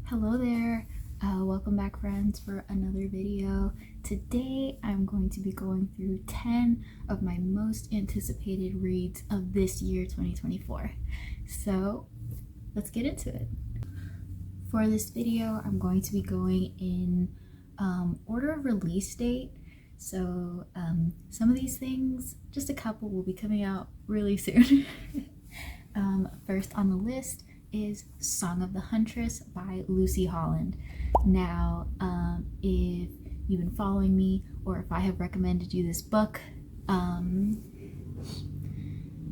Hello there, welcome back friends for another video. Today I'm going to be going through 10 of my most anticipated reads of this year 2024. So let's get into it. For this video I'm going to be going in order of release date. So some of these things, just a couple, will be coming out really soon. First on the list is Song of the Huntress by Lucy Holland. Now, if you've been following me or if I have recommended you this book,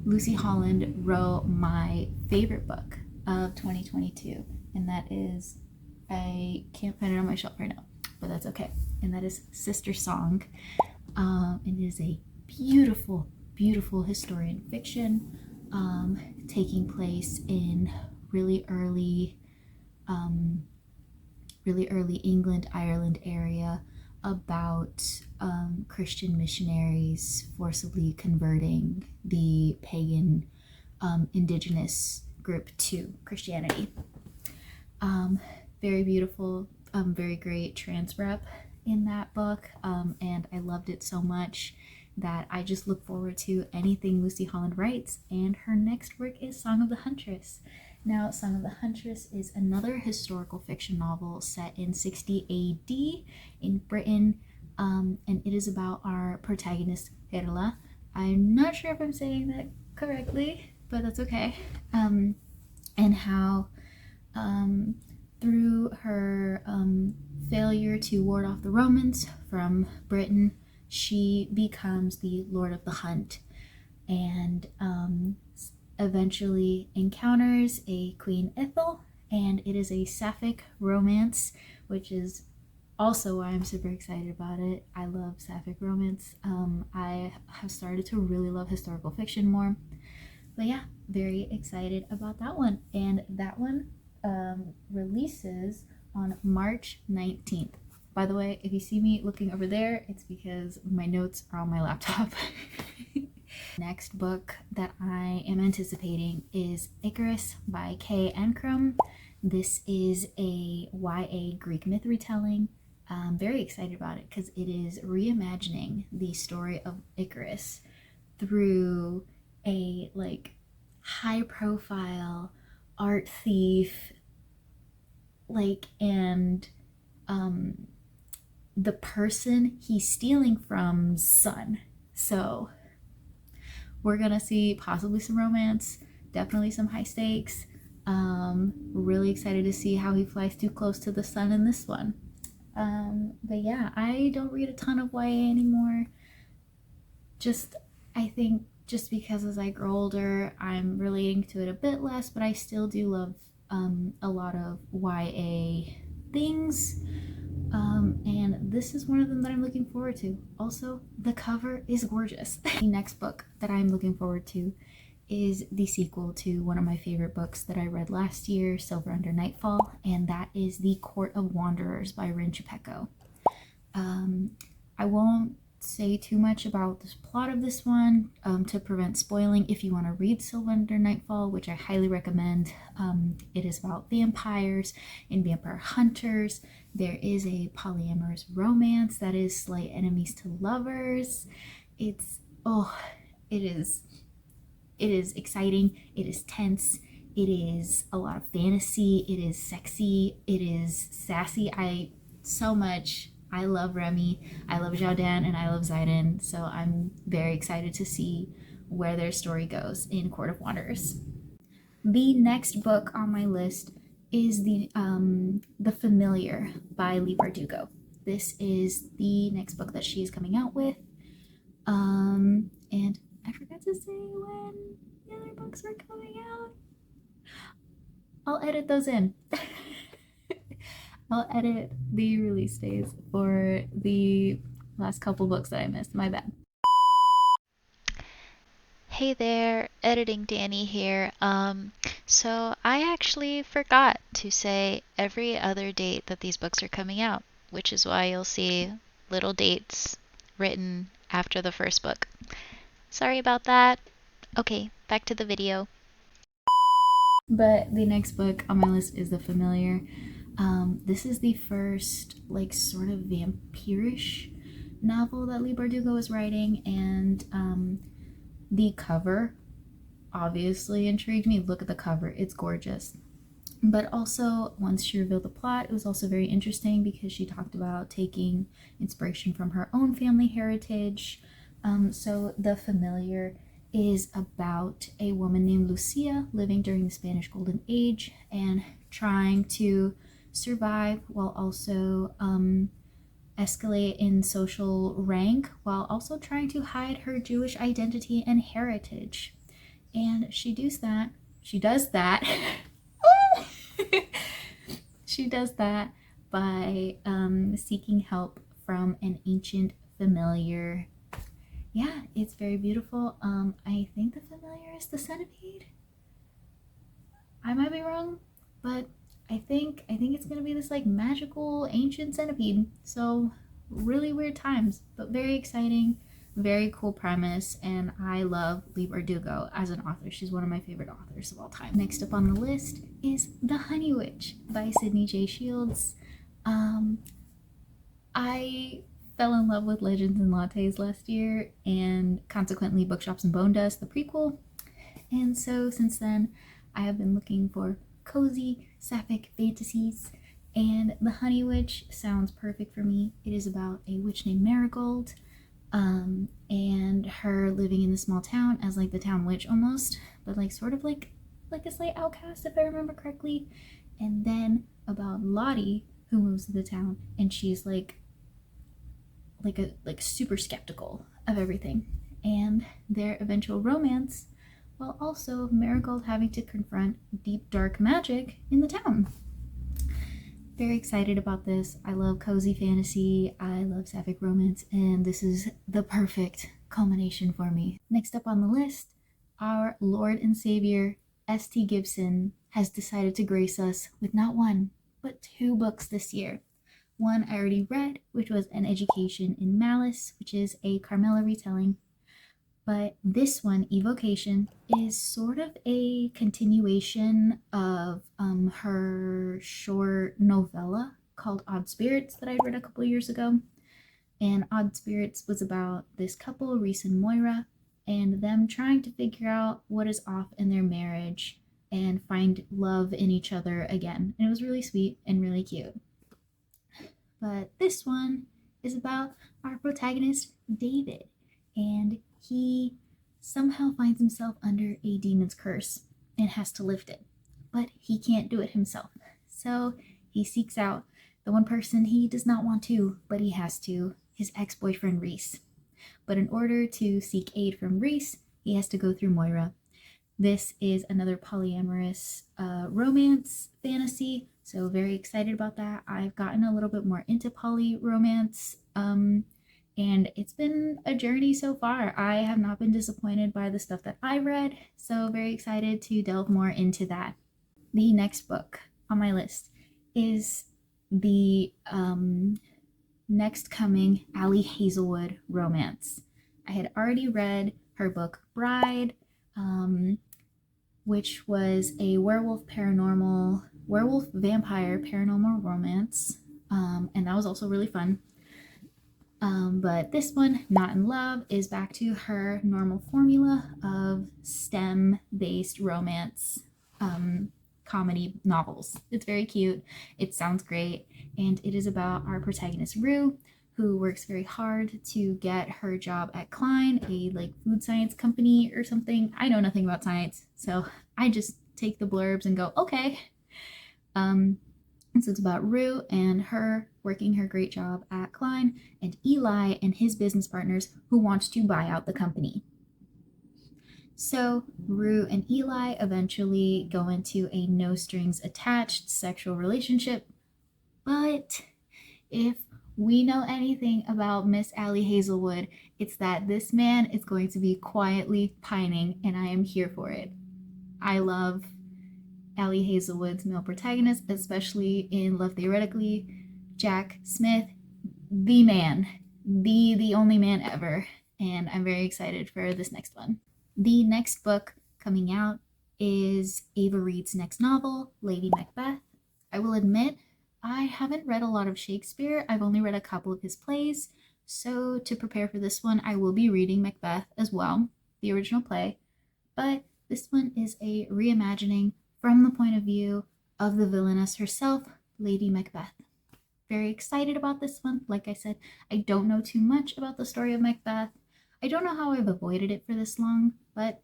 Lucy Holland wrote my favorite book of 2022, and that is, I can't find it on my shelf right now, but that's okay, and that is Sister Song. It is a beautiful, beautiful historian fiction taking place in really early England, Ireland area about Christian missionaries forcibly converting the pagan indigenous group to Christianity. Very beautiful, very great trans rep in that book, and I loved it so much that I just look forward to anything Lucy Holland writes, and her next work is Song of the Huntress. Now, Song of the Huntress is another historical fiction novel set in 60 AD in Britain, and it is about our protagonist, Perla. I'm not sure if I'm saying that correctly, but that's okay. And how through her failure to ward off the Romans from Britain, she becomes the Lord of the Hunt, and eventually encounters a Queen Ethel, and it is a sapphic romance, which is also why I'm super excited about it. I love sapphic romance. I have started to really love historical fiction more, but yeah, very excited about that one. And that one releases on March 19th. By the way, if you see me looking over there, it's because my notes are on my laptop. Next book that I am anticipating is Icarus by Kay Ancrum. This is a YA Greek myth retelling. I'm very excited about it because it is reimagining the story of Icarus through a high profile art thief, and the person he's stealing from's son. So we're gonna see possibly some romance, definitely some high stakes. Really excited to see how he flies too close to the sun in this one. But yeah, I don't read a ton of YA anymore. I think just because as I grow older, I'm relating to it a bit less, but I still do love a lot of YA things. And this is one of them that I'm looking forward to. Also, the cover is gorgeous. The next book that I'm looking forward to is the sequel to one of my favorite books that I read last year, Silver Under Nightfall, and that is The Court of Wanderers by Rin Chupeco. I won't say too much about the plot of this one to prevent spoiling. If you want to read Silver Under Nightfall, which I highly recommend, it is about vampires and vampire hunters. There is a polyamorous romance that is slight enemies to lovers. It is exciting, it is tense, it is a lot of fantasy, it is sexy, it is sassy. I love Remy, I love Xiaodan, and I love Zidane, so I'm very excited to see where their story goes in Court of Wanderers. The next book on my list is The Familiar by Leigh Bardugo. This is the next book that she is coming out with. And I forgot to say when the other books are coming out. I'll edit those in. I'll edit the release days for the last couple books that I missed. My bad. Hey there, Editing Danny here. So I actually forgot to say every other date that these books are coming out, which is why you'll see little dates written after the first book. Sorry about that. Okay, back to the video. But the next book on my list is The Familiar. This is the first, like, sort of vampirish novel that Leigh Bardugo is writing, and the cover obviously intrigued me. Look at the cover, it's gorgeous. But also, once she revealed the plot, it was also very interesting because she talked about taking inspiration from her own family heritage. So, The Familiar is about a woman named Lucia living during the Spanish Golden Age and trying to survive while also escalate in social rank while also trying to hide her Jewish identity and heritage. And she does that. She does that. She does that by seeking help from an ancient familiar. Yeah, it's very beautiful. I think the familiar is the centipede. I might be wrong, but I think it's gonna be this like magical ancient centipede. So really weird times, but very exciting, very cool premise, and I love Leigh Bardugo as an author. She's one of my favorite authors of all time. Next up on the list is The Honey Witch by Sydney J. Shields. I fell in love with Legends and Lattes last year, and consequently Bookshops and Bone Dust, the prequel. And so since then, I have been looking for cozy sapphic fantasies, and The Honey Witch sounds perfect for me. It is about a witch named Marigold, and her living in the small town as like the town witch almost, but like sort of like a slight outcast if I remember correctly. And then about Lottie who moves to the town, and she's like super skeptical of everything, and their eventual romance, while also Marigold having to confront deep dark magic in the town. Very excited about this. I love cozy fantasy, I love sapphic romance, and this is the perfect culmination for me. Next up on the list, our Lord and Savior S.T. Gibson has decided to grace us with not one, but two books this year. One I already read, which was An Education in Malice, which is a Carmilla retelling. But this one, Evocation, is sort of a continuation of her short novella called Odd Spirits that I read a couple years ago. And Odd Spirits was about this couple, Reese and Moira, and them trying to figure out what is off in their marriage and find love in each other again. And it was really sweet and really cute. But this one is about our protagonist, David, and he somehow finds himself under a demon's curse and has to lift it. But he can't do it himself. So he seeks out the one person he does not want to, but he has to, his ex boyfriend, Reese. But in order to seek aid from Reese, he has to go through Moira. This is another polyamorous romance fantasy, so very excited about that. I've gotten a little bit more into poly romance, and it's been a journey so far. I have not been disappointed by the stuff that I read, so very excited to delve more into that. The next book on my list is the next coming Ali Hazelwood romance. I had already read her book Bride, which was a werewolf vampire paranormal romance, and that was also really fun. But this one, Not in Love, is back to her normal formula of STEM-based romance comedy novels. It's very cute, it sounds great, and it is about our protagonist Rue, who works very hard to get her job at Klein, a like food science company or something. I know nothing about science, so I just take the blurbs and go, okay. And so it's about Rue and her working her great job at Klein, and Eli and his business partners who want to buy out the company. So Rue and Eli eventually go into a no strings attached sexual relationship. But if we know anything about Miss Ali Hazelwood, it's that this man is going to be quietly pining, and I am here for it. I love Ali Hazelwood's male protagonist, especially in Love Theoretically. Jack Smith, the man, the only man ever, and I'm very excited for this next one. The next book coming out is Ava Reed's next novel, Lady Macbeth. I will admit, I haven't read a lot of Shakespeare. I've only read a couple of his plays. So to prepare for this one, I will be reading Macbeth as well, the original play. But this one is a reimagining from the point of view of the villainess herself, Lady Macbeth. Very excited about this one. Like I said, I don't know too much about the story of Macbeth. I don't know how I've avoided it for this long, but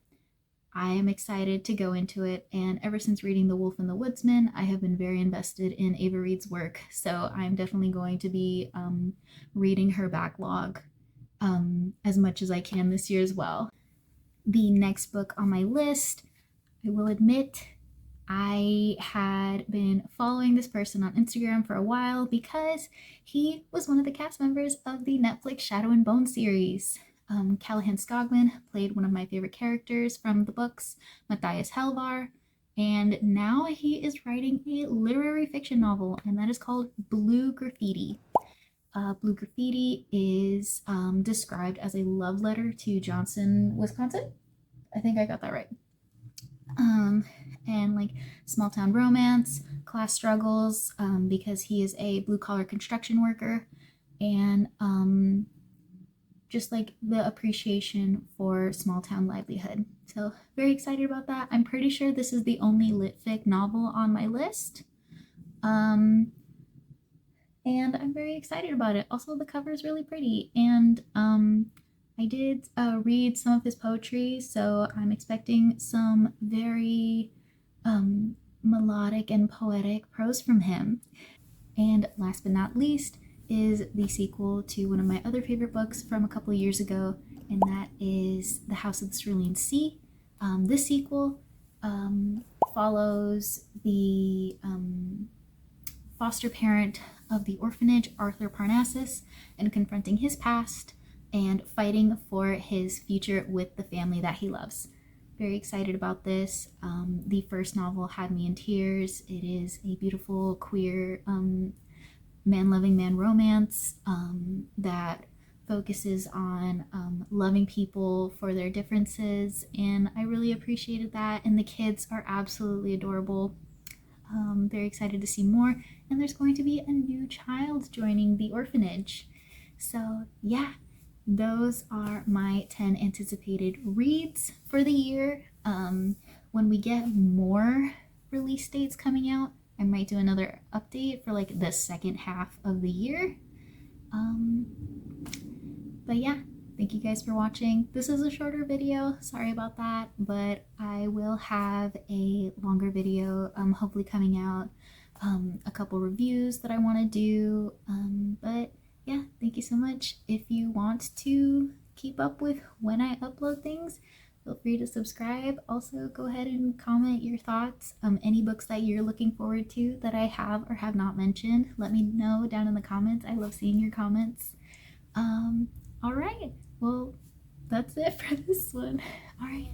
I am excited to go into it. And ever since reading The Wolf and the Woodsman, I have been very invested in Ava Reed's work. So I'm definitely going to be reading her backlog as much as I can this year as well. The next book on my list, I will admit, I had been following this person on Instagram for a while because he was one of the cast members of the Netflix Shadow and Bone series. Callahan Skogman played one of my favorite characters from the books, Matthias Helvar, and now he is writing a literary fiction novel, and that is called Blue Graffiti. Blue Graffiti is described as a love letter to Johnson, Wisconsin. I think I got that right. And like small town romance, class struggles, because he is a blue collar construction worker, and just like the appreciation for small town livelihood. So, very excited about that. I'm pretty sure this is the only lit fic novel on my list. And I'm very excited about it. Also, the cover is really pretty, and I did read some of his poetry, so I'm expecting some very melodic and poetic prose from him. And last but not least is the sequel to one of my other favorite books from a couple of years ago, and that is The House of the Cerulean Sea. This sequel follows the foster parent of the orphanage, Arthur Parnassus, and confronting his past and fighting for his future with the family that he loves. Very excited about this. The first novel had me in tears. It is a beautiful queer man-loving man romance that focuses on loving people for their differences, and I really appreciated that. And the kids are absolutely adorable. Very excited to see more, and there's going to be a new child joining the orphanage. So yeah, those are my 10 anticipated reads for the year. When we get more release dates coming out, I might do another update for like the second half of the year. But yeah, thank you guys for watching. This is a shorter video, sorry about that, but I will have a longer video hopefully coming out, a couple reviews that I want to do, but yeah, thank you so much. If you want to keep up with when I upload things, feel free to subscribe. Also, go ahead and comment your thoughts. Any books that you're looking forward to that I have or have not mentioned, let me know down in the comments. I love seeing your comments. All right, well, that's it for this one. All right.